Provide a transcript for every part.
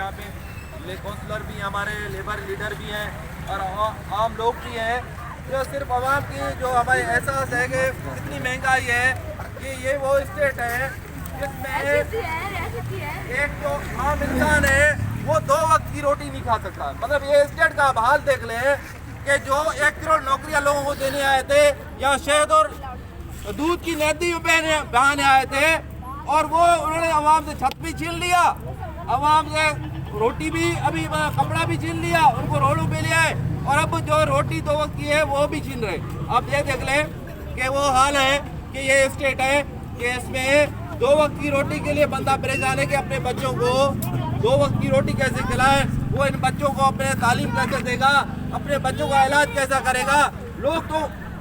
यहाँ पे काउंसलर भी हैं, हमारे लेबर लीडर भी हैं और आम लोग भी हैं। जो सिर्फ आवाम की जो हमें एहसास है कि कितनी महंगाई है कि ये वो स्टेट है जिसमें एक जो आम इंसान है वो 2 वक्त की रोटी नहीं खा सकता। मतलब ये स्टेट का आप हाल देख लें कि जो 1 करोड़ नौकरियां लोगों को देने आए थे, यहाँ शहद और दूध की नदी बहाने आए थे और वो उन्होंने आवाम से छत भी छीन लिया, आवाम से रोटी भी अभी कपड़ा भी छीन लिया, उनको रोडों पे ले आए और अब जो रोटी 2 वक्त की है वो भी छीन रहे। अब ये देख लें कि वो हाल है कि ये स्टेट है कि इसमें 2 वक्त की रोटी के लिए बंदा परेशान है कि अपने बच्चों को 2 वक्त की रोटी कैसे खिलाए, वो इन बच्चों को अपने तालीम कैसे देगा, अपने बच्चों का इलाज कैसा करेगा। लोग तो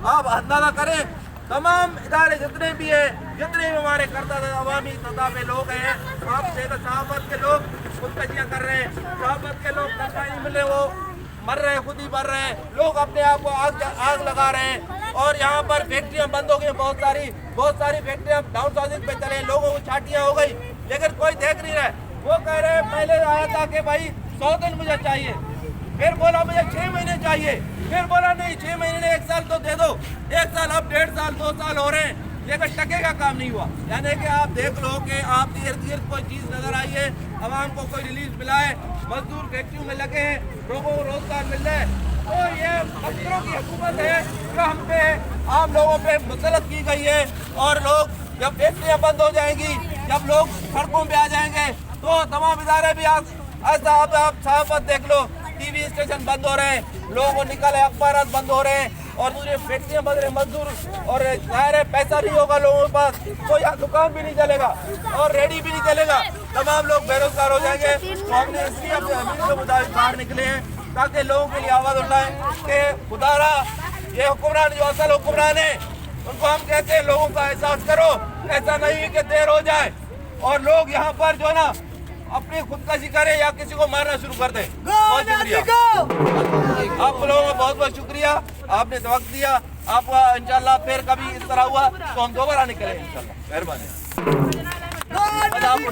आप अंदाजा करें, तमाम इदारे जितने भी हैं, जितने भी हमारे करता अवामी सतह पे लोग हैं, आप सहाफत के लोग खुदकशियाँ कर रहे हैं, सहाफत के लोग तनख्वाह नहीं मिले वो मर रहे हैं, खुद ही मर रहे हैं, लोग अपने आप को आग लगा रहे हैं। और यहाँ पर फैक्ट्रियाँ बंद हो गई, बहुत सारी फैक्ट्रियाँ डाउन साउथिंग पे चले, लोगों को छाटियाँ हो गई, लेकिन कोई देख नहीं रहा है। वो कह रहे हैं पहले आया था कि भाई 100 दिन मुझे चाहिए, फिर बोला मुझे 6 महीने चाहिए, फिर बोला नहीं 6 महीने नहीं 1 साल तो दे दो, 1 साल अब 1.5 साल 2 साल हो रहे हैं, लेकिन टके का काम नहीं हुआ। यानी कि आप देख लो कि आप इर्द गिर्द कोई चीज़ नजर आई है, आवाम को कोई रिलीफ मिला है, मजदूर फैक्ट्रियों में लगे हैं, लोगों को रोजगार मिल रहा है। तो ये अफसरों की हुकूमत है जो हम पे आम लोगों पे मुसलत की गई है। और लोग जब फैक्ट्रियाँ बंद हो जाएंगी, जब लोग सड़कों पे आ जाएंगे तो तमाम इदारे भी ऐसा आप सहाफत देख लो, टीवी स्टेशन बंद हो रहे हैं, लोगों को निकले अखबार बंद हो रहे हैं और दूसरे फैक्ट्रियाँ बंद रहे, मजदूर और जाहिर है पैसा नहीं होगा लोगों के पास तो यहाँ दुकान भी नहीं चलेगा और रेडी भी नहीं चलेगा, तमाम लोग बेरोजगार हो जाएंगे। तो हमने इसलिए अपने अमीर के मुताबिक बाहर निकले हैं ताकि लोगों के लिए आवाज़ उठाएं कि खुदारा ये हुक्मरान जो असल हुक्मरान है उनको हम कहते हैं लोगों का एहसास करो, ऐसा नहीं कि देर हो जाए और लोग यहाँ पर जो ना अपनी खुदकशी करे या किसी को मारना शुरू कर दे। बहुत शुक्रिया आप लोगों का, बहुत बहुत शुक्रिया, आपने वक्त दिया। आपका इंशाल्लाह फिर कभी इस तरह हुआ तो हम दोबारा निकलेंगे इंशाल्लाह। मेहरबानी।